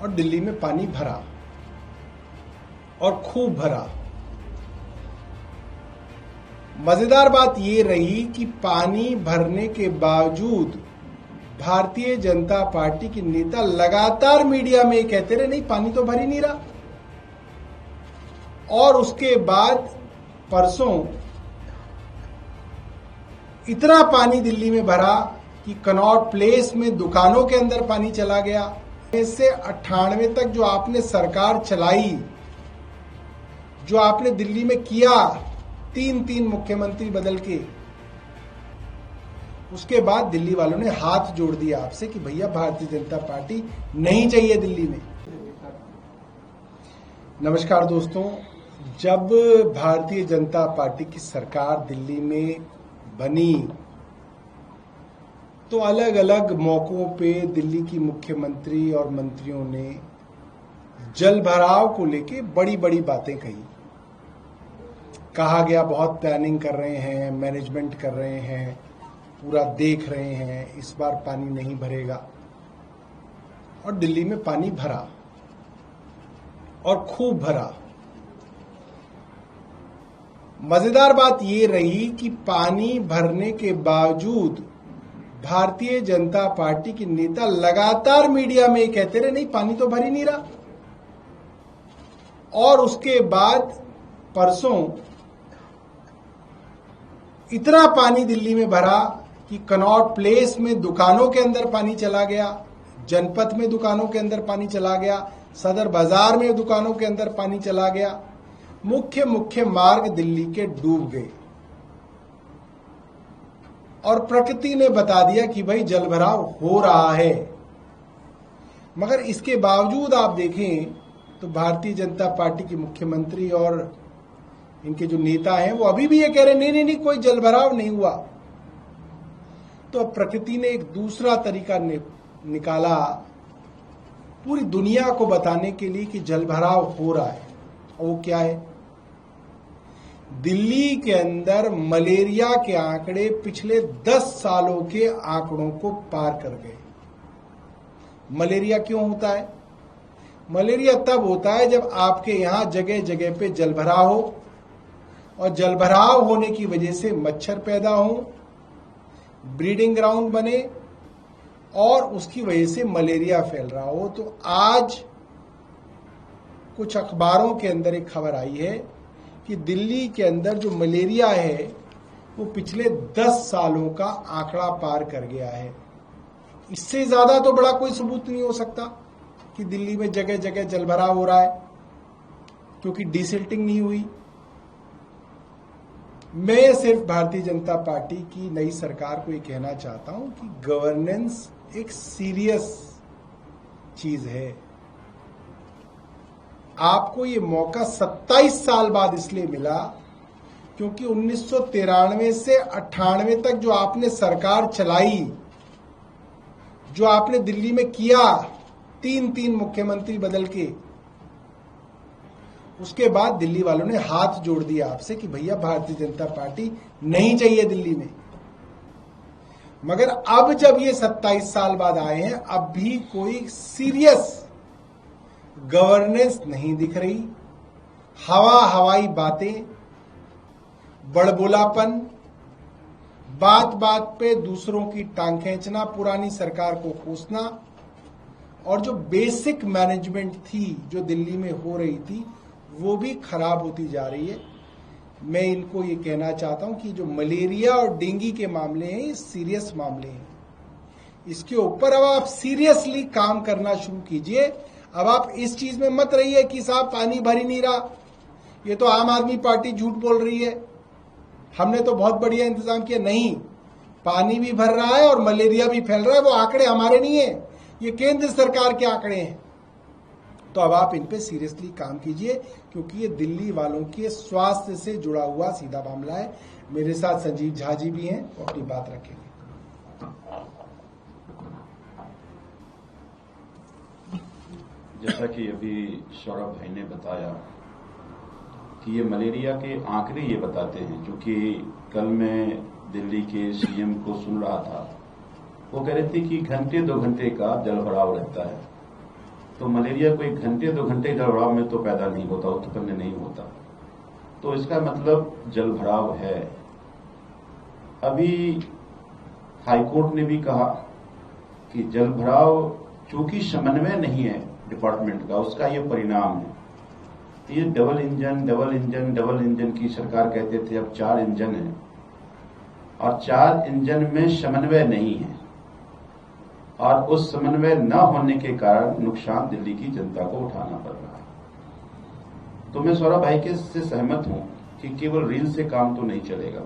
और दिल्ली में पानी भरा और खूब भरा। मजेदार बात ये रही कि पानी भरने के बावजूद भारतीय जनता पार्टी के नेता लगातार मीडिया में कहते रहे नहीं पानी तो भर ही नहीं रहा। और उसके बाद परसों इतना पानी दिल्ली में भरा कि कनॉट प्लेस में दुकानों के अंदर पानी चला गया। इससे 98 तक जो आपने सरकार चलाई, जो आपने दिल्ली में किया, 3 मुख्यमंत्री बदल के, उसके बाद दिल्ली वालों ने हाथ जोड़ दिया आपसे कि भैया भारतीय जनता पार्टी नहीं चाहिए दिल्ली में। नमस्कार दोस्तों, जब भारतीय जनता पार्टी की सरकार दिल्ली में बनी तो अलग अलग मौकों पे दिल्ली की मुख्यमंत्री और मंत्रियों ने जल भराव को लेके बड़ी बड़ी बातें कही। कहा गया बहुत प्लानिंग कर रहे हैं, मैनेजमेंट कर रहे हैं, पूरा देख रहे हैं, इस बार पानी नहीं भरेगा। और दिल्ली में पानी भरा और खूब भरा। मजेदार बात ये रही कि पानी भरने के बावजूद भारतीय जनता पार्टी के नेता लगातार मीडिया में कहते रहे नहीं पानी तो भर ही नहीं रहा। और उसके बाद परसों इतना पानी दिल्ली में भरा कि कनॉट प्लेस में दुकानों के अंदर पानी चला गया, जनपथ में दुकानों के अंदर पानी चला गया, सदर बाजार में दुकानों के अंदर पानी चला गया। मुख्य मार्ग दिल्ली के डूब गए और प्रकृति ने बता दिया कि भाई जलभराव हो रहा है। मगर इसके बावजूद आप देखें तो भारतीय जनता पार्टी के मुख्यमंत्री और इनके जो नेता हैं वो अभी भी ये कह रहे नहीं कोई जलभराव नहीं हुआ। तो अब प्रकृति ने एक दूसरा तरीका निकाला पूरी दुनिया को बताने के लिए कि जलभराव हो रहा है। और वो क्या है? दिल्ली के अंदर मलेरिया के आंकड़े पिछले 10 सालों के आंकड़ों को पार कर गए। मलेरिया क्यों होता है? मलेरिया तब होता है जब आपके यहां जगह जगह पे जलभराव हो और जलभराव होने की वजह से मच्छर पैदा हो, ब्रीडिंग ग्राउंड बने और उसकी वजह से मलेरिया फैल रहा हो। तो आज कुछ अखबारों के अंदर एक खबर आई है कि दिल्ली के अंदर जो मलेरिया है वो पिछले 10 सालों का आंकड़ा पार कर गया है। इससे ज्यादा तो बड़ा कोई सबूत नहीं हो सकता कि दिल्ली में जगह जगह जलभराव हो रहा है, क्योंकि डिसिल्टिंग नहीं हुई। मैं सिर्फ भारतीय जनता पार्टी की नई सरकार को ये कहना चाहता हूं कि गवर्नेंस एक सीरियस चीज है। आपको ये मौका 27 साल बाद इसलिए मिला क्योंकि 1993 से 98 तक जो आपने सरकार चलाई, जो आपने दिल्ली में किया, 3 मुख्यमंत्री बदल के, उसके बाद दिल्ली वालों ने हाथ जोड़ दिया आपसे कि भैया भारतीय जनता पार्टी नहीं चाहिए दिल्ली में। मगर अब जब ये 27 साल बाद आए हैं, अब भी कोई सीरियस गवर्नेंस नहीं दिख रही। हवाई बातें, बड़बोलापन, बात बात पे दूसरों की टांग खींचना, पुरानी सरकार को कोसना, और जो बेसिक मैनेजमेंट थी जो दिल्ली में हो रही थी वो भी खराब होती जा रही है। मैं इनको ये कहना चाहता हूं कि जो मलेरिया और डेंगू के मामले हैं ये सीरियस मामले हैं। इसके ऊपर अब आप सीरियसली काम करना शुरू कीजिए। अब आप इस चीज में मत रहिए कि साहब पानी भर ही नहीं रहा, ये तो आम आदमी पार्टी झूठ बोल रही है, हमने तो बहुत बढ़िया इंतजाम किया। नहीं, पानी भी भर रहा है और मलेरिया भी फैल रहा है। वो आंकड़े हमारे नहीं है, ये केंद्र सरकार के आंकड़े हैं। तो अब आप इन पे सीरियसली काम कीजिए, क्योंकि ये दिल्ली वालों के स्वास्थ्य से जुड़ा हुआ सीधा मामला है। मेरे साथ संजीव झा जी भी हैं, वो अपनी बात रखेंगे। जैसा कि अभी सौरभ भाई ने बताया कि ये मलेरिया के आंकड़े ये बताते हैं, जो कि कल मैं दिल्ली के सीएम को सुन रहा था, वो कह रहे थे कि घंटे 2 घंटे का जलभराव रहता है। तो मलेरिया कोई घंटे 2 घंटे जलभराव में तो पैदा नहीं होता, उत्पन्न नहीं होता। तो इसका मतलब जलभराव है। अभी हाईकोर्ट ने भी कहा कि जलभराव चूंकि समन्वय नहीं है डिपार्टमेंट का, उसका ये परिणाम है। ये डबल इंजन की सरकार कहते थे, अब 4 इंजन है और 4 इंजन में समन्वय नहीं है, और उस समन्वय न होने के कारण नुकसान दिल्ली की जनता को उठाना पड़ रहा है। तो मैं सौरभ भाई के से सहमत हूं कि केवल रील से काम तो नहीं चलेगा।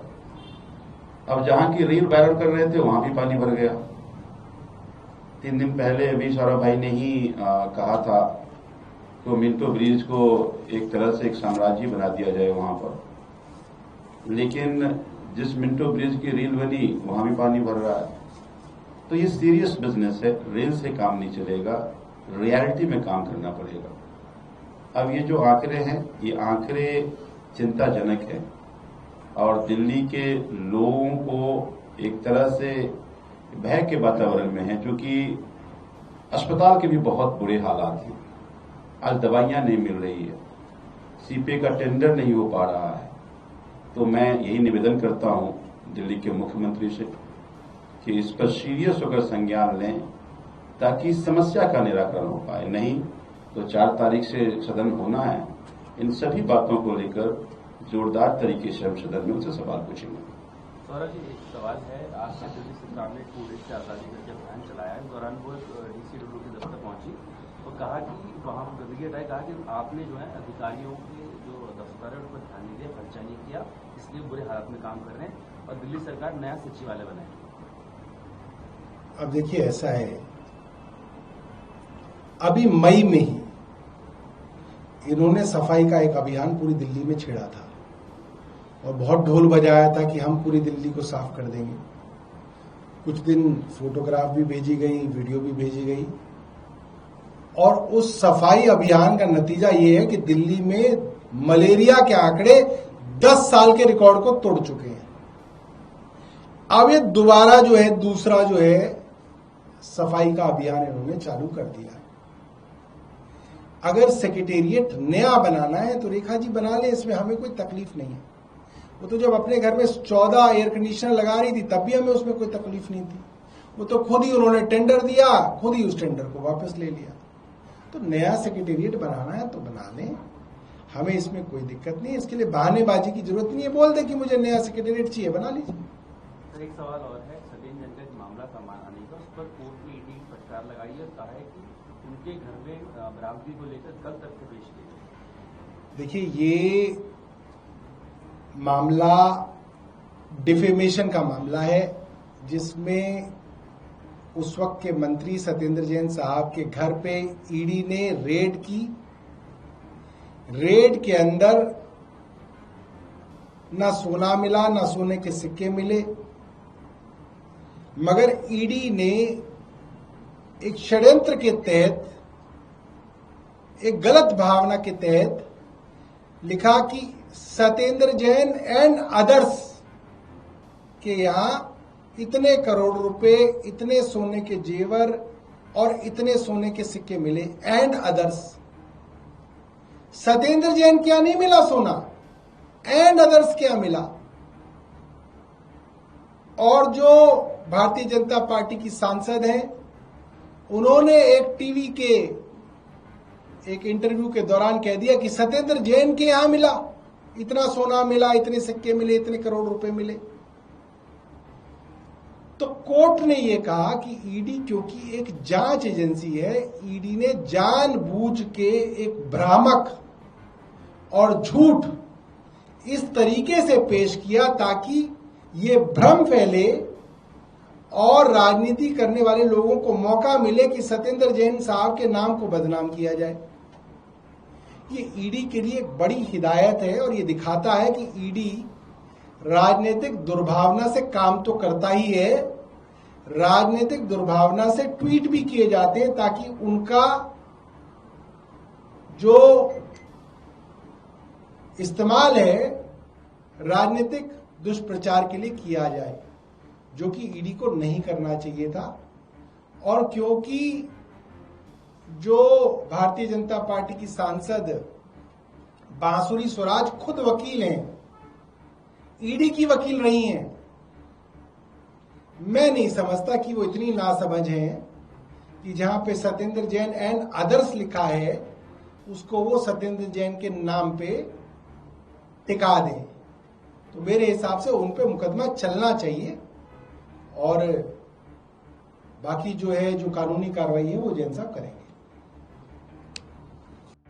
अब जहां की रील वायरल कर रहे थे वहां भी पानी भर गया। 3 दिन पहले अभी सौरभ भाई ने ही कहा था तो मिंटो ब्रिज को एक तरह से एक साम्राज्य बना दिया जाए वहां पर, लेकिन जिस मिंटो ब्रिज की रील बनी वहां भी पानी भर रहा है। तो ये सीरियस बिजनेस है, रेल से काम नहीं चलेगा, रियलिटी में काम करना पड़ेगा। अब ये जो आंकड़े हैं, ये आंकड़े चिंताजनक है और दिल्ली के लोगों को एक तरह से भय के वातावरण में है, क्योंकि अस्पताल के भी बहुत बुरे हालात हैं। आज दवाइयां नहीं मिल रही है, सीपे का टेंडर नहीं हो पा रहा है। तो मैं यही निवेदन करता हूं दिल्ली के मुख्यमंत्री से कि इस पर सीरियस होकर संज्ञान लें ताकि समस्या का निराकरण हो पाए। नहीं तो 4 तारीख से सदन होना है, इन सभी बातों को लेकर जोरदार तरीके से हम सदन में उनसे सवाल पूछेंगे। सौरभ जी, एक सवाल है, आज से दिल्ली सरकार ने टूरिस्ट से आजादी करके अभियान चलाया। इस दौरान वो डीसीडब्ल्यू के दफ्तर पहुंची और कहा कि वहां गजगेट आए, कहा कि आपने जो है अधिकारियों के जो दफ्तर है उन पर ध्यान नहीं दिया, खर्चा नहीं किया, इसलिए बुरे हालात में काम कर रहे हैं और दिल्ली सरकार नया सचिवालय बनाए। अब देखिए, ऐसा है, अभी मई में ही इन्होंने सफाई का एक अभियान पूरी दिल्ली में छेड़ा था और बहुत ढोल बजाया था कि हम पूरी दिल्ली को साफ कर देंगे। कुछ दिन फोटोग्राफ भी भेजी गई, वीडियो भी भेजी गई, और उस सफाई अभियान का नतीजा ये है कि दिल्ली में मलेरिया के आंकड़े 10 साल के रिकॉर्ड को तोड़ चुके हैं। अब ये दोबारा जो है, दूसरा जो है सफाई का अभियान इन्होंने चालू कर दिया है। अगर सेक्रेटेरिएट नया बनाना है तो रेखा जी बना ले, इसमें हमें कोई तकलीफ नहीं है। वो तो जब अपने घर में 14 एयर कंडीशनर लगा रही थी तब भी हमें उसमें कोई तकलीफ नहीं थी। वो तो खुद ही उन्होंने टेंडर दिया, खुद ही उस टेंडर को वापस ले लिया। तो नया सेक्रेटेरिएट बनाना है तो बना लें, हमें इसमें कोई दिक्कत नहीं है। इसके लिए बहानेबाजी की जरूरत नहीं है, बोल दे कि मुझे नया सेक्रेटेरिएट चाहिए, बना लीजिए। एक सवाल और है, सचिन जन का मामला सामने आने का, उस पर कोर्ट ने ईडी फटकार लगाई है, कहा है कि उनके घर में बरामदगी को लेकर कल तथ्य पेश किए गए। देखिए, ये मामला डिफेमेशन का मामला है, जिसमें उस वक्त के मंत्री सत्येंद्र जैन साहब के घर पे ईडी ने रेड की। रेड के अंदर ना सोना मिला, ना सोने के सिक्के मिले, मगर ईडी ने एक षड्यंत्र के तहत, एक गलत भावना के तहत लिखा कि सत्येंद्र जैन एंड अदर्स के यहां इतने करोड़ रुपए, इतने सोने के जेवर और इतने सोने के सिक्के मिले। एंड अदर्स, सत्येंद्र जैन क्या नहीं मिला सोना, एंड अदर्स क्या मिला। और जो भारतीय जनता पार्टी की सांसद हैं, उन्होंने एक टीवी के एक इंटरव्यू के दौरान कह दिया कि सत्येंद्र जैन के यहां मिला, इतना सोना मिला, इतने सिक्के मिले, इतने करोड़ रुपए मिले। तो कोर्ट ने यह कहा कि ईडी क्योंकि एक जांच एजेंसी है, ईडी ने जानबूझ के एक भ्रामक और झूठ इस तरीके से पेश किया ताकि ये भ्रम फैले और राजनीति करने वाले लोगों को मौका मिले कि सत्येंद्र जैन साहब के नाम को बदनाम किया जाए। ये ईडी के लिए एक बड़ी हिदायत है और ये दिखाता है कि ईडी राजनीतिक दुर्भावना से काम तो करता ही है, राजनीतिक दुर्भावना से ट्वीट भी किए जाते हैं ताकि उनका जो इस्तेमाल है राजनीतिक दुष्प्रचार के लिए किया जाए, जो कि ईडी को नहीं करना चाहिए था। और क्योंकि जो भारतीय जनता पार्टी की सांसद बांसुरी स्वराज खुद वकील हैं, ईडी की वकील रही हैं, मैं नहीं समझता कि वो इतनी नासमझ हैं कि जहां पे सत्येंद्र जैन एंड अदर्स लिखा है उसको वो सत्येंद्र जैन के नाम पे टिका दें। तो मेरे हिसाब से उन पे मुकदमा चलना चाहिए और बाकी जो है जो कानूनी कार्रवाई है वो जैन साहब करेंगे।